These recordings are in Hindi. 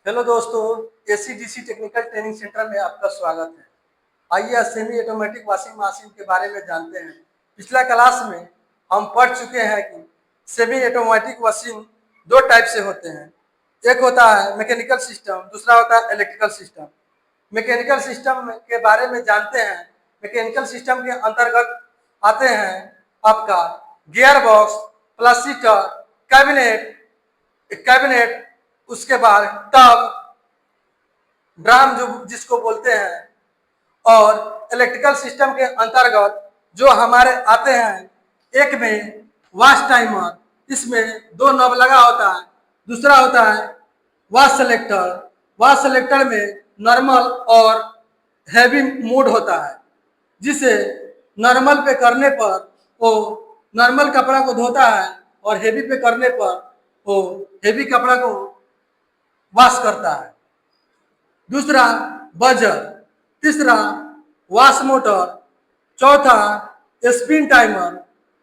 हेलो दोस्तों, एसीडीसी टेक्निकल ट्रेनिंग सेंटर में आपका स्वागत है। आइए आज सेमी ऑटोमेटिक वॉशिंग मशीन के बारे में जानते हैं। पिछला क्लास में हम पढ़ चुके हैं कि सेमी ऑटोमेटिक मशीन दो टाइप से होते हैं। एक होता है मैकेनिकल सिस्टम, दूसरा होता है इलेक्ट्रिकल सिस्टम। मैकेनिकल सिस्टम के बारे में जानते हैं। मैकेनिकल सिस्टम के अंतर्गत आते हैं आपका गियर बॉक्स, प्लासीटर, कैबिनेट कैबिनेट उसके बाद टब, ड्राम जो जिसको बोलते हैं, और इलेक्ट्रिकल सिस्टम के अंतर्गत जो हमारे आते हैं, एक में वॉश टाइमर, इसमें दो नॉब लगा होता है। दूसरा होता है वॉश सेलेक्टर। वॉश सेलेक्टर में नॉर्मल और हैवी मोड होता है, जिसे नॉर्मल पे करने पर वो नॉर्मल कपड़ा को धोता है और हेवी पे करने पर वो हेवी कपड़ा को वॉश करता है। दूसरा बजर, तीसरा वॉश मोटर, चौथा स्पिन टाइमर,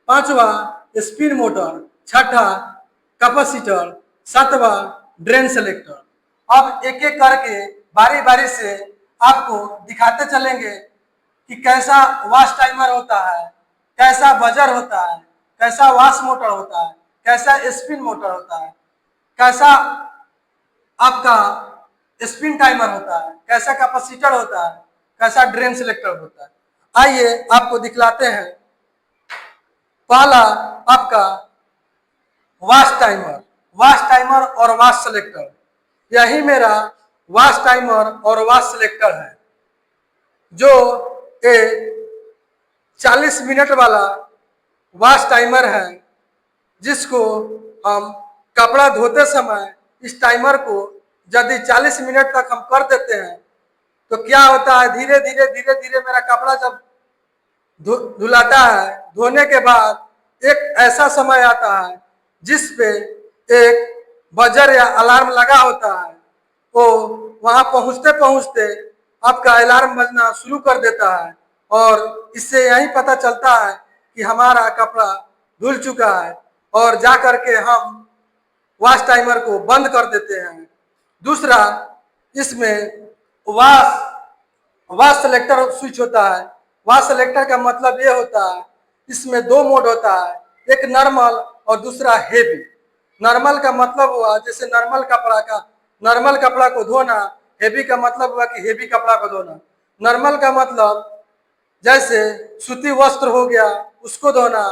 पांचवा स्पिन मोटर, छठा कैपेसिटर, सातवां ड्रेन सेलेक्टर। अब एक एक करके बारी बारी से आपको दिखाते चलेंगे कि कैसा वॉश टाइमर होता है, कैसा बजर होता है, कैसा वॉश मोटर होता है, कैसा स्पिन मोटर होता है, कैसा आपका स्पिन टाइमर होता है, कैसा कैपेसिटर होता है, कैसा ड्रेन सिलेक्टर होता है। आइए आपको दिखलाते हैं। पहला आपका वॉश टाइमर और वॉश सेलेक्टर। यही मेरा वॉश टाइमर और वॉश सेलेक्टर है, जो एक 40 मिनट वाला वॉश टाइमर है, जिसको हम कपड़ा धोते समय इस टाइमर को यदि 40 मिनट तक हम कर देते हैं तो क्या होता है, धीरे धीरे मेरा कपड़ा जब धुलाता है, धोने के बाद एक ऐसा समय आता है जिस पे एक बजर या अलार्म लगा होता है। वो वहां पहुंचते पहुंचते आपका अलार्म बजना शुरू कर देता है, और इससे यही पता चलता है कि हमारा कपड़ा धुल चुका है, और जा करके हम वॉश टाइमर को बंद कर देते हैं। दूसरा, इसमें वॉश वॉश सेलेक्टर स्विच होता है। वॉश सेलेक्टर का मतलब ये होता है, इसमें दो मोड होता है, एक नॉर्मल और दूसरा हेवी। नॉर्मल का मतलब हुआ जैसे नॉर्मल कपड़ा को धोना, हेवी का मतलब हुआ कि हेवी कपड़ा को धोना। नॉर्मल का मतलब जैसे सूती वस्त्र हो गया उसको धोना,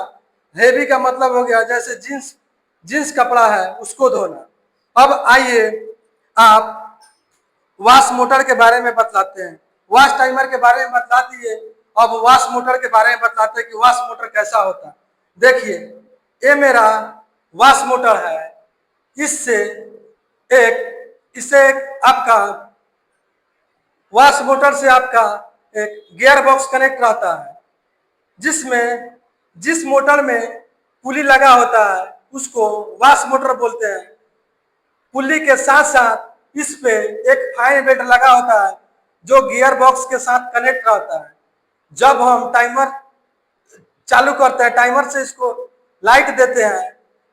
हेवी का मतलब हो गया जैसे जींस जींस कपड़ा है उसको धोना। अब आइए आप वॉश मोटर के बारे में बतलाते हैं। वॉश टाइमर के बारे में बतला दिए, अब वॉश मोटर के बारे में बतलाते हैं कि वॉश मोटर कैसा होता है। देखिए, ये मेरा वॉश मोटर है। इससे एक आपका वॉश मोटर से आपका एक गियर बॉक्स कनेक्ट रहता है, जिसमें जिस मोटर में पुली लगा होता है उसको वॉश मोटर बोलते हैं। पुली के साथ साथ इस पे एक फाइन बेल्ट लगा होता है जो गियर बॉक्स के साथ कनेक्ट रहता है। जब हम टाइमर चालू करते हैं, टाइमर से इसको लाइट देते हैं,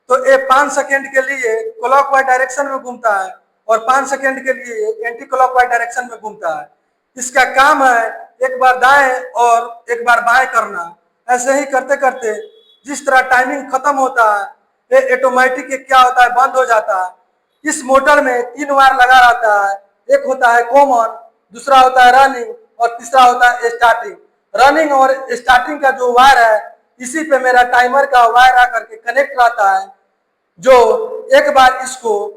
तो ये 5 सेकेंड के लिए क्लॉकवाइज डायरेक्शन में घूमता है और 5 सेकेंड के लिए एंटी क्लॉकवाइज डायरेक्शन में घूमता है। इसका काम है एक बार दाएं और एक बार बाएं करना। ऐसे ही करते करते जिस तरह टाइमिंग खत्म होता है, ये ऑटोमेटिक क्या होता है, बंद हो जाता है। इस मोटर में 3 वायर लगा रहता है। एक होता है कॉमन, दूसरा होता है रनिंग और तीसरा होता है स्टार्टिंग। रनिंग और स्टार्टिंग का जो वायर है, इसी पे मेरा टाइमर का वायर आकर के कनेक्ट रहता है, जो एक बार इसको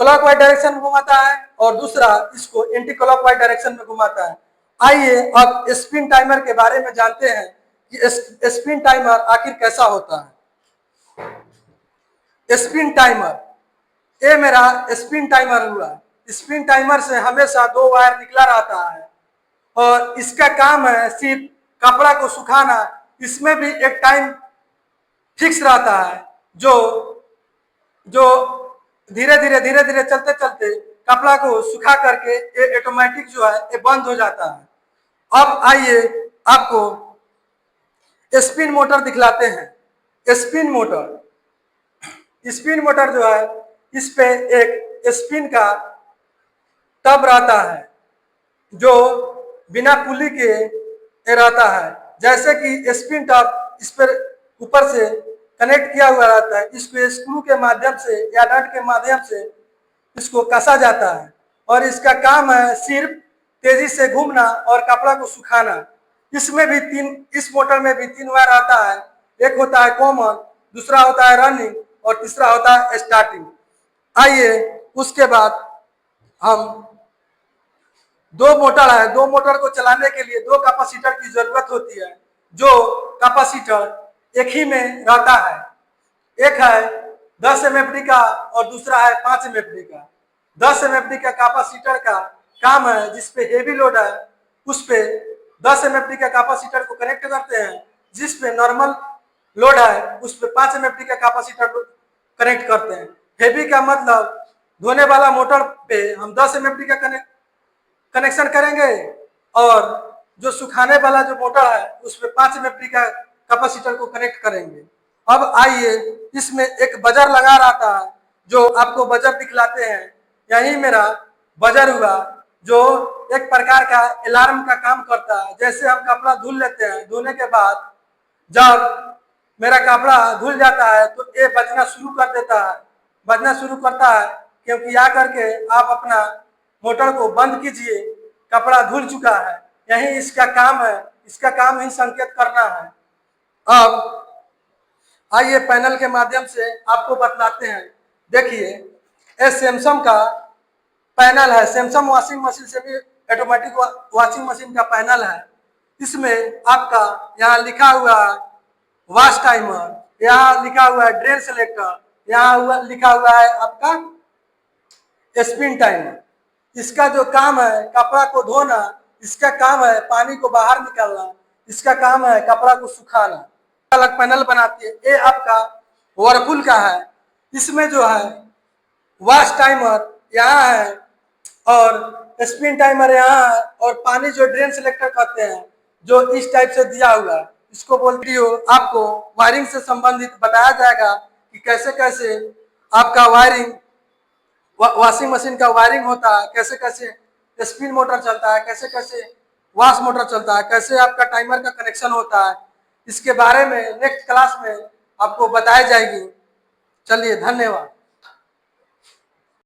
क्लॉकवाइज डायरेक्शन में घुमाता है और दूसरा इसको एंटी क्लॉकवाइज डायरेक्शन में घुमाता है। आइए अब स्पिन टाइमर के बारे में जानते हैं कि स्पिन टाइमर आखिर कैसा होता है। स्पिन टाइमर, ये मेरा स्पिन टाइमर हुआ। स्पिन टाइमर से हमेशा 2 वायर निकला रहता है और इसका काम है सिर्फ कपड़ा को सुखाना। इसमें भी एक टाइम फिक्स रहता है, जो जो धीरे धीरे चलते चलते कपड़ा को सुखा करके ये ऑटोमेटिक जो है ये बंद हो जाता है। अब आइए आपको स्पिन मोटर दिखलाते हैं। स्पिन मोटर जो है, इस पे एक स्पिन का टब रहता है जो बिना पुली के रहता है, जैसे कि स्पिन टब इस पर ऊपर से कनेक्ट किया हुआ रहता है। इसको स्क्रू के माध्यम से या नट के माध्यम से इसको कसा जाता है और इसका काम है सिर्फ तेजी से घूमना और कपड़ा को सुखाना। इसमें भी इस मोटर में भी 3 वायर आता है। एक होता है कॉमन, दूसरा होता है रनिंग और तीसरा होता है स्टार्टिंग। आइए उसके बाद हम 2 मोटर है, 2 मोटर को चलाने के लिए 2 कैपेसिटर की जरूरत होती है, जो कैपेसिटर एक ही में रहता है। एक है 10 MFD का और दूसरा है 5 MFD का। 10 MFD का कैपेसिटर का काम है जिसपे हेवी लोड है उस पे 10 MFD का कैपेसिटर को कनेक्ट करते हैं, जिस पे नॉर्मल लोड है उस पे 5 MFD का कैपेसिटर कनेक्ट करते हैं। हेवी का मतलब धोने वाला मोटर पे हम 10 MFD का कनेक्शन करेंगे और जो सुखाने वाला जो मोटर है उस पे 5 MFD का कैपेसिटर को कनेक्ट करेंगे। अब आइए इसमें एक बजर लगा रहता है जो आपको बजर दिखलाते हैं। यही मेरा बजर हुआ जो एक प्रकार का अलार्म का काम करता है। जैसे हम कपड़ा धुल लेते हैं, धोने के बाद जब मेरा कपड़ा धुल जाता है तो ये बजना शुरू कर देता है, बजना शुरू करता है क्योंकि आ करके आप अपना मोटर को बंद कीजिए, कपड़ा धुल चुका है। यही इसका काम है, इसका काम ही संकेत करना है। अब आइए पैनल के माध्यम से आपको बतलाते हैं। देखिए ये सैमसंग का पैनल है, सैमसंग वॉशिंग मशीन से भी ऑटोमेटिक वॉशिंग मशीन का पैनल है। इसमें आपका यहाँ लिखा हुआ है वॉश टाइमर, यहाँ लिखा हुआ है ड्रेन सेलेक्टर, यहाँ लिखा हुआ है आपका स्पिन टाइमर। इसका जो काम है कपड़ा को धोना, इसका काम है पानी को बाहर निकालना, इसका काम है कपड़ा को सुखाना। अलग पैनल बनाती है। ये आपका वर्लपूल का है। इसमें जो है वॉश टाइमर यहाँ है और स्पिन टाइमर यहाँ है और पानी जो ड्रेन सेलेक्टर करते हैं जो इस टाइप से दिया हुआ है। इसको बोलती हो आपको वायरिंग से संबंधित बताया जाएगा कि कैसे कैसे आपका वायरिंग वॉशिंग मशीन का वायरिंग होता है, कैसे कैसे स्पिन मोटर चलता है, कैसे कैसे वॉश मोटर चलता है, कैसे आपका टाइमर का कनेक्शन होता है। इसके बारे में नेक्स्ट क्लास में आपको बताई जाएगी। चलिए धन्यवाद।